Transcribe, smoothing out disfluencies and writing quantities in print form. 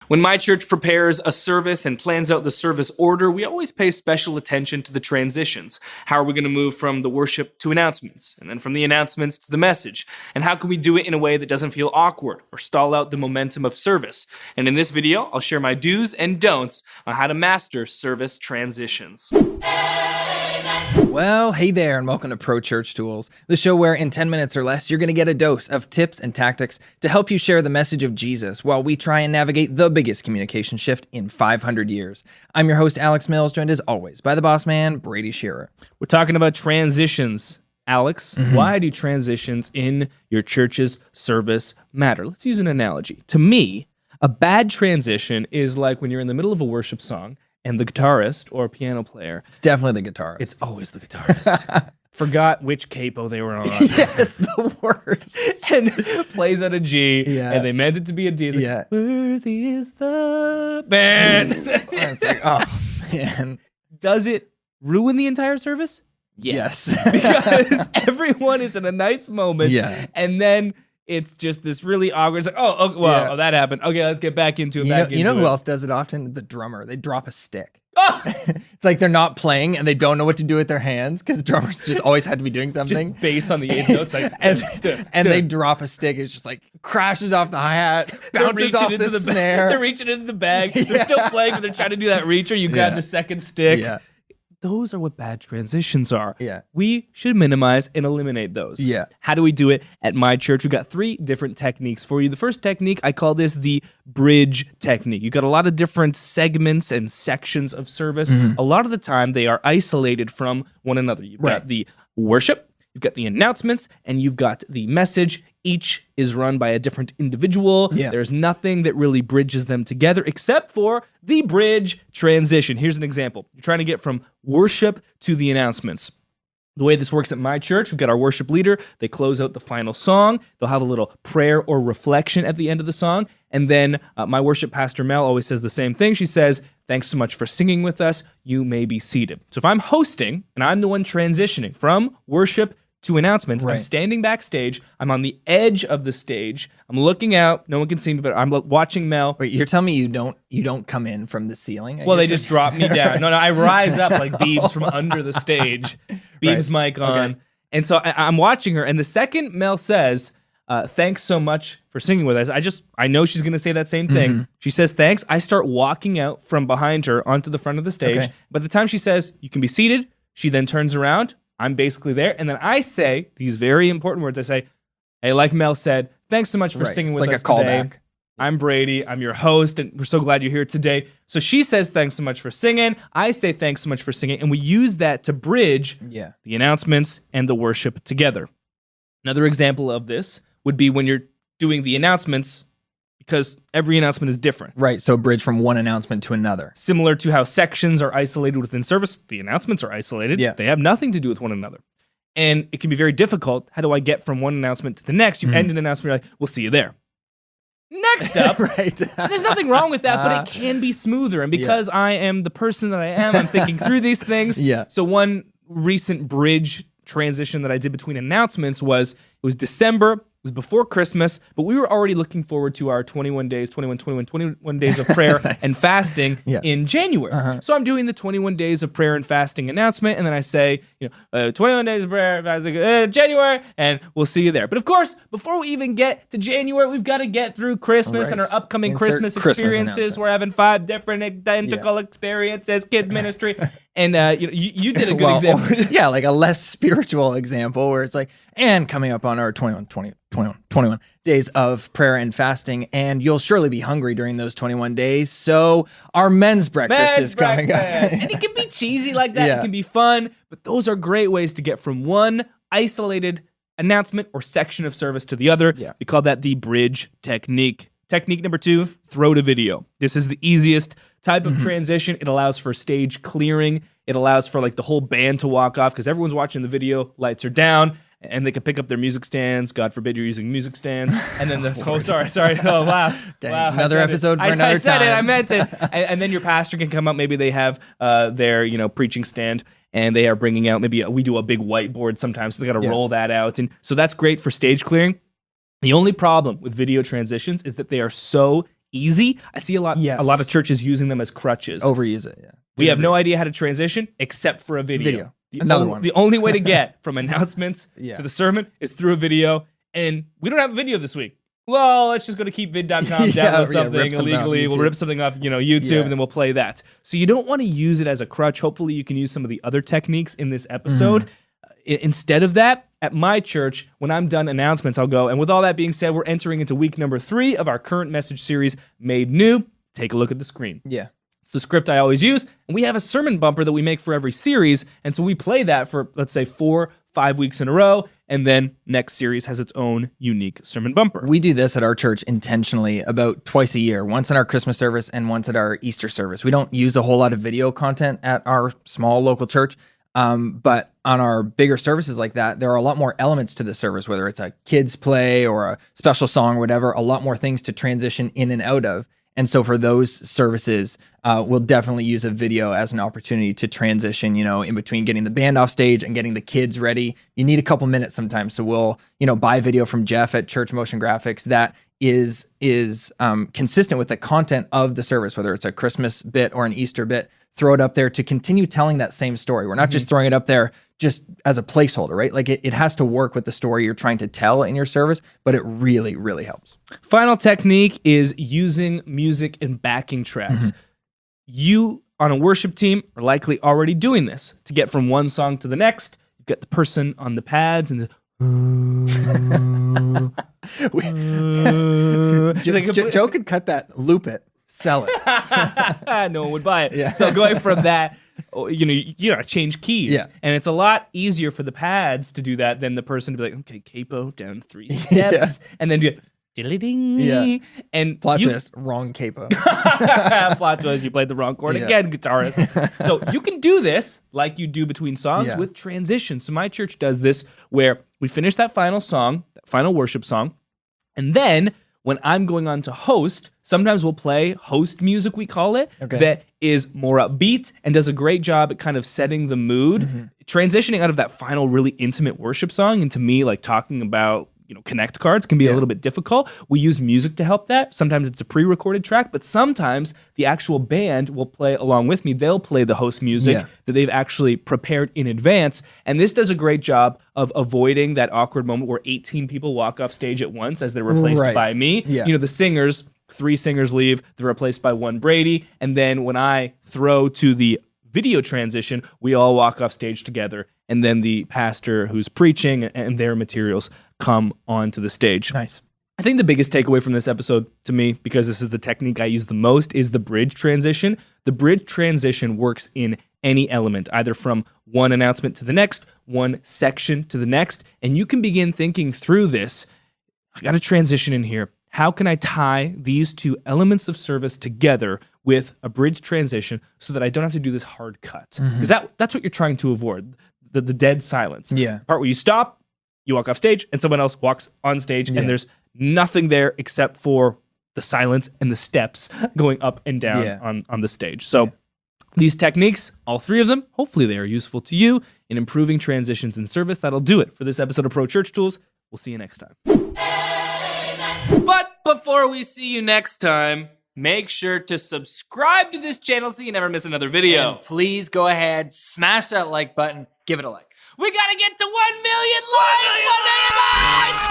When my church prepares a service and plans out the service order, we always pay special attention to the transitions. How are we going to move from the worship to announcements, and then from the announcements to the message? And how can we do it in a way that doesn't feel awkward or stall out the momentum of service? And in this video, I'll share my do's and don'ts on how to master service transitions. Well, hey there, and welcome to Pro Church Tools, the show where in 10 minutes or less, you're going to get a dose of tips and tactics to help you share the message of Jesus while we try and navigate the biggest communication shift in 500 years. I'm your host, Alex Mills, joined as always by the boss man, Brady Shearer. We're talking about transitions. Alex, why do transitions in your church's service matter? Let's use an analogy. To me, a bad transition is like when you're in the middle of a worship song and the guitarist or piano player. It's definitely the guitarist. It's always the guitarist. Forgot which capo they were on. Yes, the worst. And plays out a G, and they meant it to be a D. It's like, worthy is the man. It's like, oh, man. Does it ruin the entire service? Yes. Because everyone is in a nice moment, and then it's just this really awkward. It's like, oh, that happened. Okay, let's get back into it. You know who else does it often? The drummer. They drop a stick. Oh! It's like they're not playing and they don't know what to do with their hands because drummers just always had to be doing something. Just based on the eighth notes. Like, and they drop a stick. It's just like crashes off the hi-hat, bounces off the snare. They're reaching into the bag. They're still playing, but they're trying to do that reach, or you grab the second stick. Yeah. Those are what bad transitions are. Yeah. We should minimize and eliminate those. Yeah. How do we do it at my church? We've got 3 different techniques for you. The first technique, I call this the bridge technique. You've got a lot of different segments and sections of service. A lot of the time, they are isolated from one another. You've got the worship, you've got the announcements, and you've got the message. Each is run by a different individual. Yeah. There's nothing that really bridges them together except for the bridge transition. Here's an example. You're trying to get from worship to the announcements. The way this works at my church, we've got our worship leader. They close out the final song. They'll have a little prayer or reflection at the end of the song. And then my worship pastor, Mel, always says the same thing. She says, "Thanks so much for singing with us. You may be seated." So if I'm hosting and I'm the one transitioning from worship to announcements, I'm standing backstage. I'm on the edge of the stage. I'm looking out. No one can see me, but I'm watching Mel. Wait, you're telling me you don't come in from the ceiling? Well, they just drop me down. No, I rise up like Beebs from under the stage. Beebs mic on. Okay. And so I'm watching her. And the second Mel says, "Thanks so much for singing with us," I know she's going to say that same thing. She says, "Thanks." I start walking out from behind her onto the front of the stage. Okay. By the time she says, "You can be seated," she then turns around. I'm basically there. And then I say these very important words. I say, "Hey, like Mel said, thanks so much for singing with us today. Callback. I'm Brady. I'm your host, and we're so glad you're here today." So she says, "Thanks so much for singing." I say, "Thanks so much for singing." And we use that to bridge the announcements and the worship together. Another example of this would be when you're doing the announcements, because every announcement is different. Right, so bridge from one announcement to another. Similar to how sections are isolated within service, the announcements are isolated. Yeah. They have nothing to do with one another. And it can be very difficult. How do I get from one announcement to the next? You end an announcement, you're like, "We'll see you there." Next up, there's nothing wrong with that, but it can be smoother. And because I am the person that I am, I'm thinking through these things. So one recent bridge transition that I did between announcements was, it was December. It was before Christmas, but we were already looking forward to our 21 days of prayer and fasting in January. So I'm doing the 21 days of prayer and fasting announcement, and then I say, 21 days of prayer and fasting, January, and we'll see you there. But of course, before we even get to January, we've got to get through Christmas and our upcoming Christmas experiences. We're having 5 different identical experiences, kids ministry. And you did a good example. Like a less spiritual example where it's like, and coming up on our 21 days of prayer and fasting, and you'll surely be hungry during those 21 days. So our men's breakfast is coming up. And it can be cheesy like that. It can be fun, but those are great ways to get from one isolated announcement or section of service to the other. We call that the bridge technique. Technique number 2, throw to video. This is the easiest type of transition. It allows for stage clearing. It allows for like the whole band to walk off because everyone's watching the video, lights are down, and they can pick up their music stands. God forbid you're using music stands. And then sorry. Oh, wow. Wow. Another episode for another time. I said it, I meant it. And then your pastor can come up. Maybe they have their, preaching stand, and they are bringing out, we do a big whiteboard sometimes, so they got to roll that out. And so that's great for stage clearing. The only problem with video transitions is that they are so easy. I see a lot of churches using them as crutches. Overuse it, yeah. We have no idea how to transition except for a video. One. The only way to get from announcements to the sermon is through a video, and we don't have a video this week. Well, let's just go to keepvid.com, download something illegally. We'll rip something off, YouTube, and then we'll play that. So you don't want to use it as a crutch. Hopefully you can use some of the other techniques in this episode. Instead of that, at my church, when I'm done announcements, I'll go. And with all that being said, we're entering into week number 3 of our current message series, Made New. Take a look at the screen. Yeah. It's the script I always use. And we have a sermon bumper that we make for every series. And so we play that for, let's say, 4-5 weeks in a row. And then next series has its own unique sermon bumper. We do this at our church intentionally about twice a year, once in our Christmas service and once at our Easter service. We don't use a whole lot of video content at our small local church. But on our bigger services like that, there are a lot more elements to the service, whether it's a kids play or a special song or whatever, a lot more things to transition in and out of. And so for those services, we'll definitely use a video as an opportunity to transition, in between getting the band off stage and getting the kids ready. You need a couple minutes sometimes. So we'll, buy video from Jeff at Church Motion Graphics that is consistent with the content of the service, whether it's a Christmas bit or an Easter bit, throw it up there to continue telling that same story. We're not just throwing it up there just as a placeholder, right? Like it has to work with the story you're trying to tell in your service, but it really, really helps. Final technique is using music and backing tracks. You, on a worship team, are likely already doing this. To get from one song to the next, you've got the person on the pads and Joe could cut that, loop it, sell it. No one would buy it. Yeah. So going from that, you gotta change keys. Yeah. And it's a lot easier for the pads to do that than the person to be like, okay, capo down 3 steps, and then do diddly-ding. Yeah. And plot twist, wrong capo. Plot twist, you played the wrong chord again, guitarist. So you can do this like you do between songs with transition. So my church does this where we finish that final song, that final worship song, and then when I'm going on to host, sometimes we'll play host music, we call it, that is more upbeat and does a great job at kind of setting the mood, transitioning out of that final really intimate worship song into me like talking about, connect cards can be a little bit difficult. We use music to help that. Sometimes it's a pre-recorded track, but sometimes the actual band will play along with me. They'll play the host music that they've actually prepared in advance. And this does a great job of avoiding that awkward moment where 18 people walk off stage at once as they're replaced by me. Yeah. The singers, 3 singers leave, they're replaced by 1 Brady. And then when I throw to the video transition, we all walk off stage together. And then the pastor who's preaching and their materials come onto the stage. Nice. I think the biggest takeaway from this episode to me, because this is the technique I use the most, is the bridge transition. The bridge transition works in any element, either from one announcement to the next, one section to the next, and you can begin thinking through this. I got to transition in here. How can I tie these 2 elements of service together with a bridge transition so that I don't have to do this hard cut? Because that's what you're trying to avoid, the dead silence. Yeah. Part where you stop, you walk off stage, and someone else walks on stage, and there's nothing there except for the silence and the steps going up and down on the stage. So these techniques, all 3 of them, hopefully they are useful to you in improving transitions in service. That'll do it for this episode of Pro Church Tools. We'll see you next time. But before we see you next time, make sure to subscribe to this channel so you never miss another video. And please go ahead, smash that like button, give it a like. We gotta get to 1 million likes! 1 million likes!